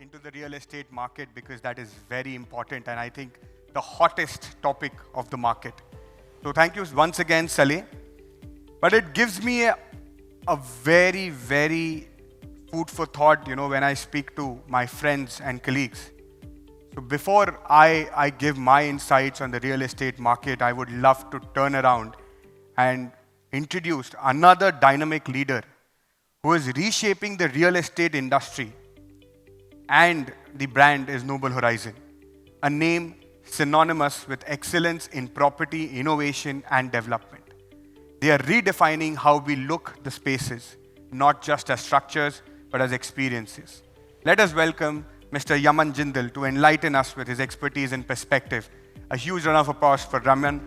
into the real estate market because that is very important and I think the hottest topic of the market. So thank you once again, Saleh. But it gives me a very, very food for thought, when I speak to my friends and colleagues. So before I give my insights on the real estate market, I would love to turn around and introduce another dynamic leader who is reshaping the real estate industry, and the brand is Noble Horizon, a name synonymous with excellence in property, innovation, and development. They are redefining how we look the spaces, not just as structures, but as experiences. Let us welcome Mr. Yamin Jindal to enlighten us with his expertise and perspective. A huge round of applause for Yamin.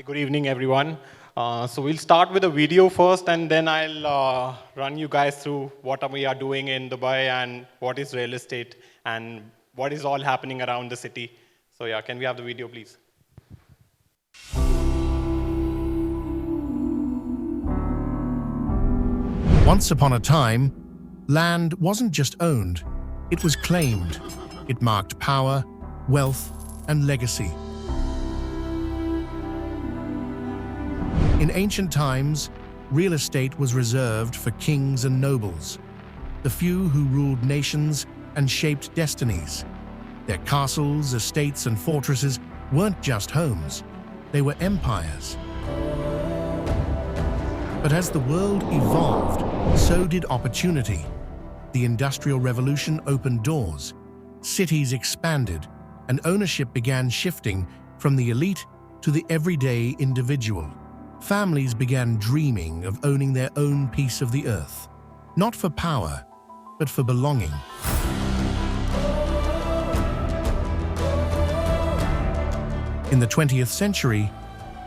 Good evening, everyone. So we'll start with a video first, and then I'll run you guys through what we are doing in Dubai and what is real estate and what is all happening around the city. So yeah, can we have the video, please? Once upon a time, land wasn't just owned, it was claimed. It marked power, wealth, and legacy. In ancient times, real estate was reserved for kings and nobles, the few who ruled nations and shaped destinies. Their castles, estates, and fortresses weren't just homes, they were empires. But as the world evolved, so did opportunity. The Industrial Revolution opened doors, cities expanded, and ownership began shifting from the elite to the everyday individual. Families began dreaming of owning their own piece of the earth, not for power, but for belonging. In the 20th century,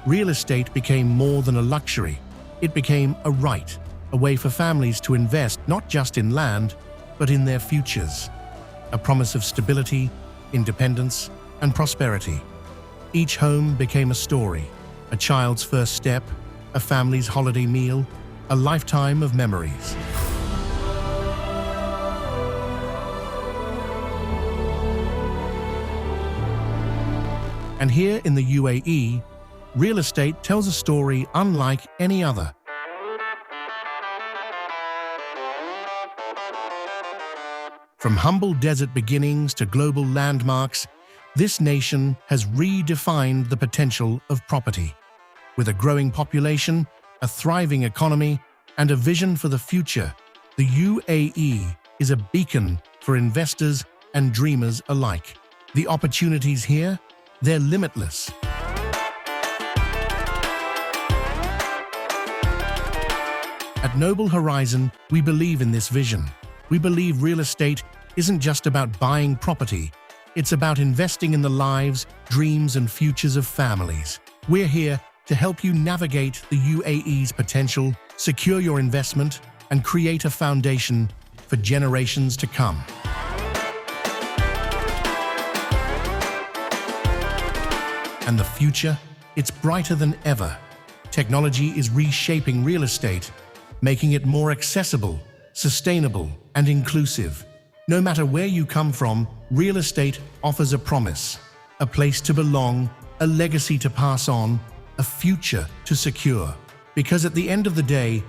real estate became more than a luxury. It became a right, a way for families to invest not just in land, but in their futures. A promise of stability, independence, and prosperity. Each home became a story, a child's first step, a family's holiday meal, a lifetime of memories. And here in the UAE, real estate tells a story unlike any other. From humble desert beginnings to global landmarks, this nation has redefined the potential of property. With a growing population, a thriving economy, and a vision for the future, the UAE is a beacon for investors and dreamers alike. The opportunities here, they're limitless. At Noble Horizon, we believe in this vision. We believe real estate isn't just about buying property. It's about investing in the lives, dreams, and futures of families. We're here to help you navigate the UAE's potential, secure your investment, and create a foundation for generations to come. And the future? It's brighter than ever. Technology is reshaping real estate, making it more accessible, sustainable, and inclusive. No matter where you come from, real estate offers a promise, a place to belong, a legacy to pass on, a future to secure. Because at the end of the day,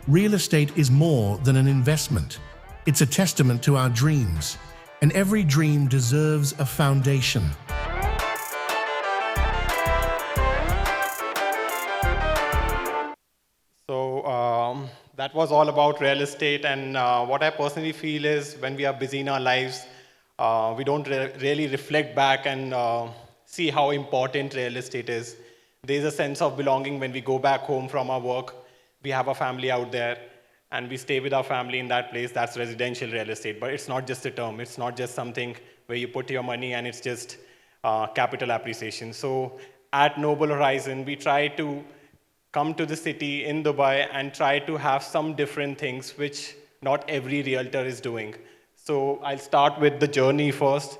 real estate is more than an investment. It's a testament to our dreams, and every dream deserves a foundation. That was all about real estate, and what I personally feel is when we are busy in our lives, we don't really reflect back and see how important real estate is. There's a sense of belonging when we go back home from our work. We have a family out there, and we stay with our family in that place. That's residential real estate, but it's not just a term. It's not just something where you put your money and it's just capital appreciation. So at Noble Horizon, we try to come to the city in Dubai and try to have some different things which not every realtor is doing. So I'll start with the journey first.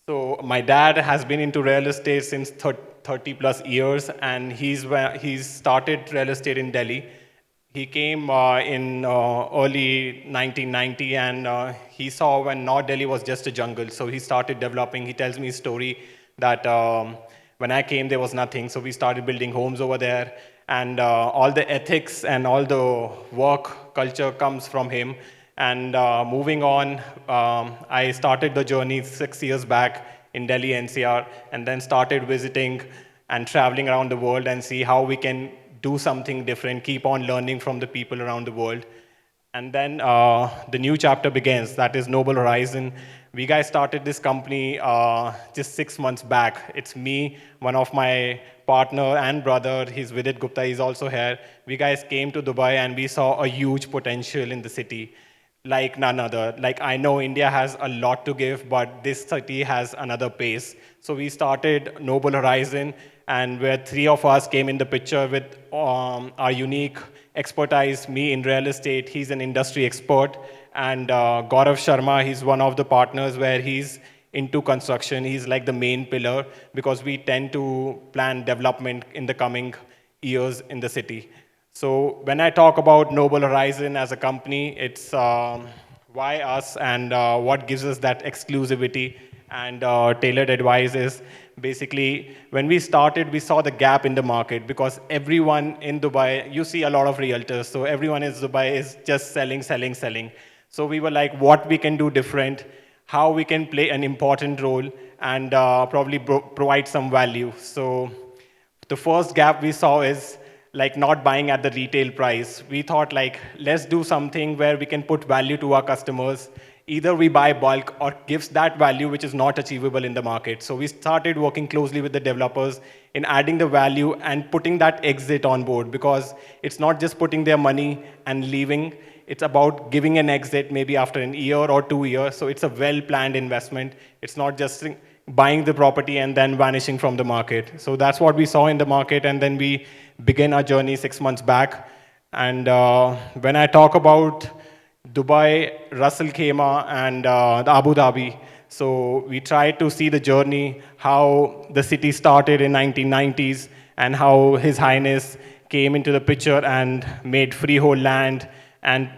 So my dad has been into real estate since 30 plus years, and he's started real estate in Delhi. He came in early 1990, and he saw when North Delhi was just a jungle. So he started developing. He tells me a story that when I came, there was nothing. So we started building homes over there, and all the ethics and all the work culture comes from him. And moving on, I started the journey 6 years back in Delhi NCR, and then started visiting and traveling around the world and see how we can do something different, keep on learning from the people around the world. And then the new chapter begins, that is Noble Horizon. We guys started this company just 6 months back. It's me, one of my partner and brother, he's Vidit Gupta, he's also here. We guys came to Dubai and we saw a huge potential in the city like none other. Like I know India has a lot to give, but this city has another pace. So we started Noble Horizon, and where three of us came in the picture with our unique expertise, me in real estate, he's an industry expert, and Gaurav Sharma, he's one of the partners where he's into construction. He's like the main pillar because we tend to plan development in the coming years in the city. So when I talk about Noble Horizon as a company, it's why us and what gives us that exclusivity and tailored advice is basically when we started, we saw the gap in the market because everyone in Dubai, you see a lot of realtors, so everyone in Dubai is just selling, selling, selling. So we were like, what we can do different, how we can play an important role and probably provide some value. So the first gap we saw is like not buying at the retail price. We thought like, let's do something where we can put value to our customers. Either we buy bulk or gives that value which is not achievable in the market. So we started working closely with the developers in adding the value and putting that exit on board because it's not just putting their money and leaving. It's about giving an exit maybe after an year or 2 years. So it's a well-planned investment. It's not just buying the property and then vanishing from the market. So that's what we saw in the market, and then we began our journey 6 months back. And when I talk about Dubai, Ras Al Khaimah, and the Abu Dhabi, so we tried to see the journey, how the city started in 1990s, and how His Highness came into the picture and made freehold land, and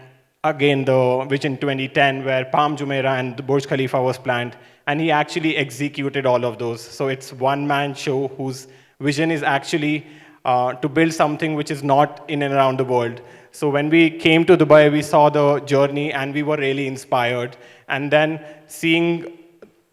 again the Vision 2010 where Palm Jumeirah and the Burj Khalifa was planned, and he actually executed all of those. So it's one-man show whose vision is actually to build something which is not in and around the world. So when we came to Dubai, we saw the journey and we were really inspired. And then seeing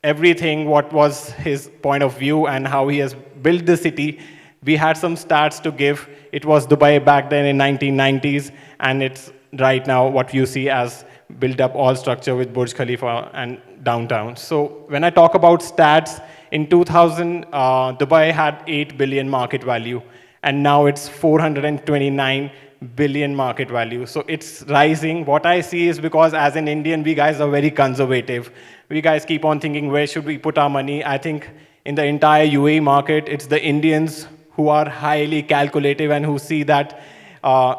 everything, what was his point of view and how he has built the city, we had some stats to give. It was Dubai back then in 1990s, and it's right now what you see as built up all structure with Burj Khalifa and downtown. So when I talk about stats, in 2000, Dubai had 8 billion market value, and now it's 429 billion market value. So it's rising. What I see is because as an Indian, we guys are very conservative. We guys keep on thinking, where should we put our money? I think in the entire UAE market, it's the Indians who are highly calculative and who see that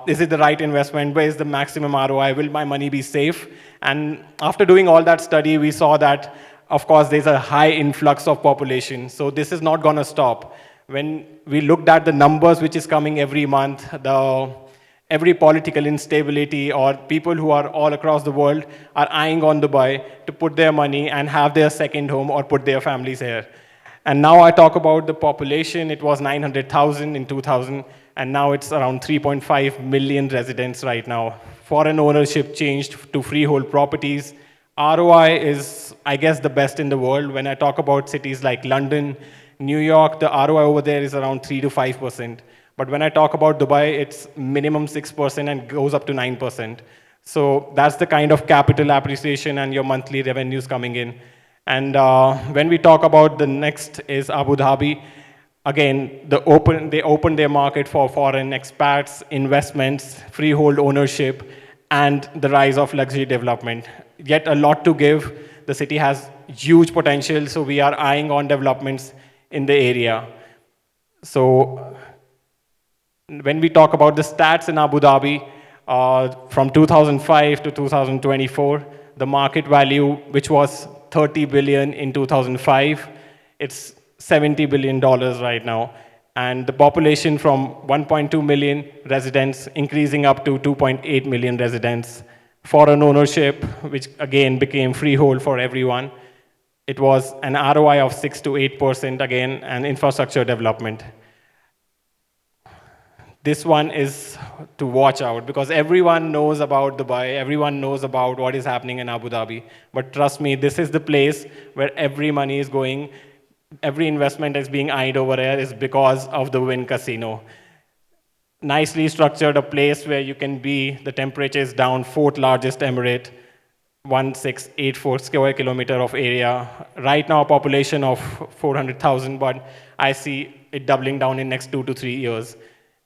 is it the right investment? Where is the maximum ROI? Will my money be safe? And after doing all that study, we saw that, of course, there's a high influx of population. So this is not going to stop. When we looked at the numbers which is coming every month, every political instability or people who are all across the world are eyeing on Dubai to put their money and have their second home or put their families here. And now I talk about the population. It was 900,000 in 2000, and now it's around 3.5 million residents right now. Foreign ownership changed to freehold properties. ROI is, I guess, the best in the world. When I talk about cities like London, New York, the ROI over there is around 3 to 5%. But when I talk about Dubai, it's minimum 6% and goes up to 9%. So that's the kind of capital appreciation and your monthly revenues coming in. And when we talk about the next is Abu Dhabi, again, they opened their market for foreign expats, investments, freehold ownership, and the rise of luxury development. Yet a lot to give. The city has huge potential, so we are eyeing on developments in the area. So when we talk about the stats in Abu Dhabi, from 2005 to 2024, the market value, which was 30 billion in 2005, it's $70 billion right now. and the population from 1.2 million residents increasing up to 2.8 million residents. Foreign ownership, which again became freehold for everyone. It was an ROI of 6 to 8% again, and infrastructure development. This one is to watch out because everyone knows about Dubai, everyone knows about what is happening in Abu Dhabi. But trust me, this is the place where every money is going, every investment is being eyed over there is because of the Wynn Casino. Nicely structured, a place where you can be, the temperature is down, fourth largest emirate, 1684 square kilometer of area. Right now, a population of 400,000, but I see it doubling down in next 2 to 3 years.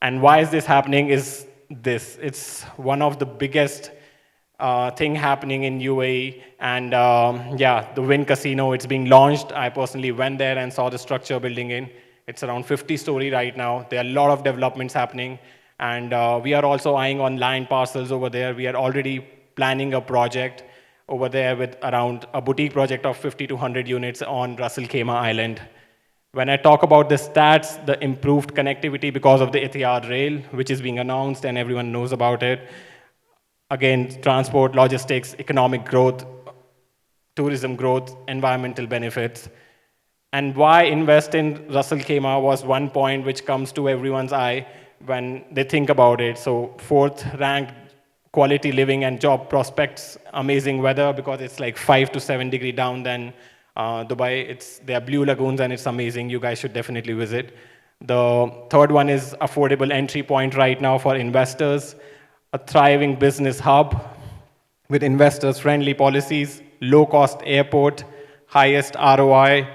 And why is this happening is this. It's one of the biggest thing happening in UAE. And yeah, the Wynn Casino, it's being launched. I personally went there and saw the structure building in. It's around 50-story right now. There are a lot of developments happening. And we are also eyeing on land parcels over there. We are already planning a project over there with around a boutique project of 50 to 100 units on Ras Al Khaimah Island. When I talk about the stats, the improved connectivity because of the Etihad rail, which is being announced and everyone knows about it. Again, transport, logistics, economic growth, tourism growth, environmental benefits. And why invest in Ras Al Khaimah was one point which comes to everyone's eye when they think about it. So fourth ranked quality living and job prospects, amazing weather because it's like 5 to 7 degrees down than Dubai. There are blue lagoons and it's amazing. You guys should definitely visit. The third one is affordable entry point right now for investors, a thriving business hub with investors-friendly policies, low-cost airport, highest ROI,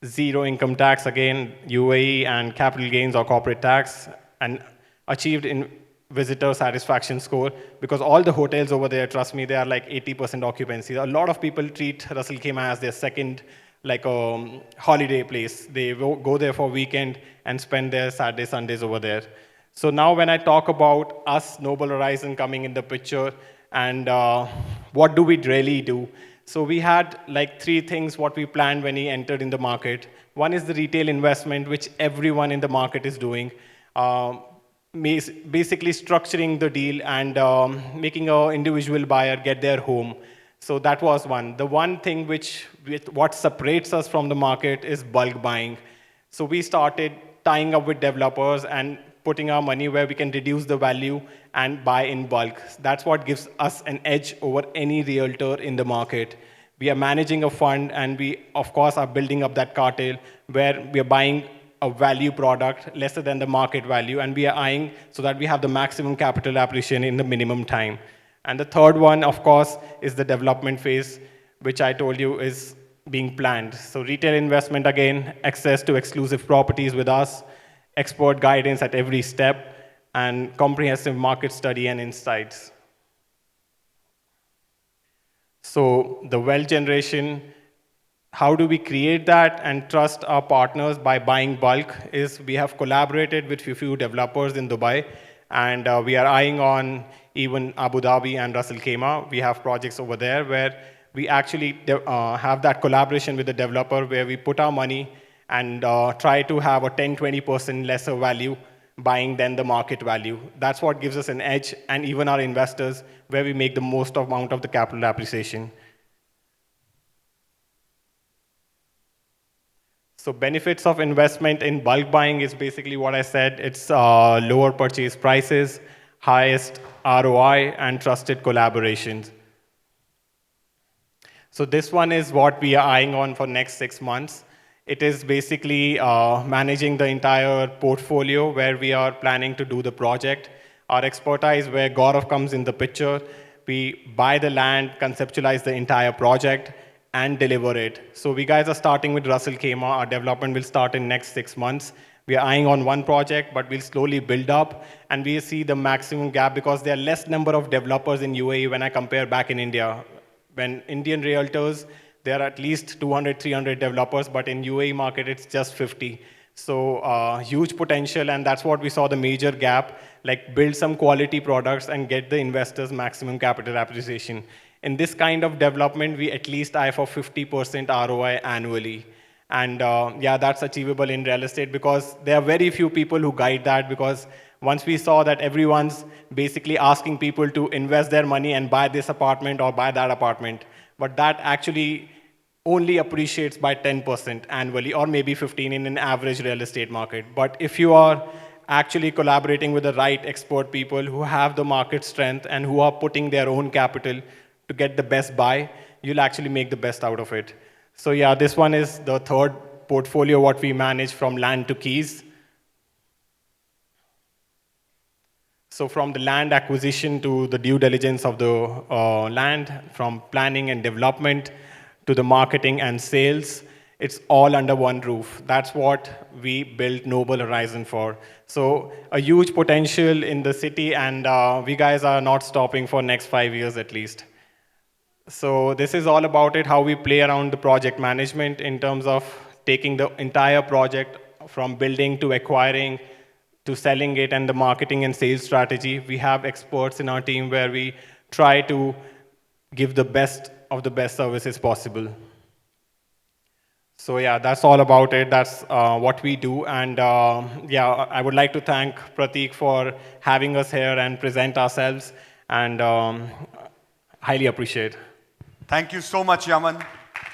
zero income tax again, UAE, and capital gains or corporate tax, and achieved in visitor satisfaction score because all the hotels over there, trust me, they are like 80% occupancy. A lot of people treat Ras Al Khaimah as their second holiday place. They go there for weekend and spend their Saturday, Sundays over there. So now when I talk about us, Noble Horizon, coming in the picture and what do we really do? So we had like 3 things what we planned when we entered in the market. One is the retail investment, which everyone in the market is doing. Basically structuring the deal and making an individual buyer get their home. So that was one. The one thing what separates us from the market is bulk buying. So we started tying up with developers and putting our money where we can reduce the value and buy in bulk. That's what gives us an edge over any realtor in the market. We are managing a fund and we, of course, are building up that cartel where we are buying a value product lesser than the market value, and we are eyeing so that we have the maximum capital appreciation in the minimum time. And the third one, of course, is the development phase, which I told you is being planned. So retail investment, again, access to exclusive properties with us, expert guidance at every step, and comprehensive market study and insights. So the wealth generation, how do we create that and trust our partners by buying bulk is we have collaborated with few developers in Dubai, and we are eyeing on even Abu Dhabi and Ras Al Khaimah. We have projects over there where we actually have that collaboration with the developer where we put our money and try to have a 10-20% lesser value buying than the market value. That's what gives us an edge, and even our investors, where we make the most amount of the capital appreciation. So benefits of investment in bulk buying is basically what I said. It's lower purchase prices, highest ROI, and trusted collaborations. So this one is what we are eyeing on for next 6 months. It is basically managing the entire portfolio where we are planning to do the project. Our expertise where Gaurav comes in the picture. We buy the land, conceptualize the entire project, and deliver it. So we guys are starting with Ras Al Khaimah. Our development will start in next 6 months. We are eyeing on one project, but we'll slowly build up, and we see the maximum gap because there are less number of developers in UAE when I compare back in India. When Indian realtors, there are at least 200, 300 developers, but in UAE market, it's just 50. So huge potential, and that's what we saw the major gap, like build some quality products and get the investors maximum capital appreciation. In this kind of development, we at least eye for 50% ROI annually. And yeah, that's achievable in real estate because there are very few people who guide that, because once we saw that everyone's basically asking people to invest their money and buy this apartment or buy that apartment, but that actually only appreciates by 10% annually or maybe 15 in an average real estate market. But if you are actually collaborating with the right expert people who have the market strength and who are putting their own capital to get the best buy, you'll actually make the best out of it. So yeah, this one is the third portfolio what we manage from land to keys. So from the land acquisition to the due diligence of the land, from planning and development to the marketing and sales, it's all under one roof. That's what we built Noble Horizon for. So a huge potential in the city, and we guys are not stopping for next 5 years at least. So this is all about it, how we play around the project management in terms of taking the entire project from building to acquiring to selling it, and the marketing and sales strategy. We have experts in our team where we try to give the best of the best services possible. So yeah, that's all about it. That's what we do. And yeah, I would like to thank Prateek for having us here and present ourselves, and highly appreciate. Thank you so much, Yaman.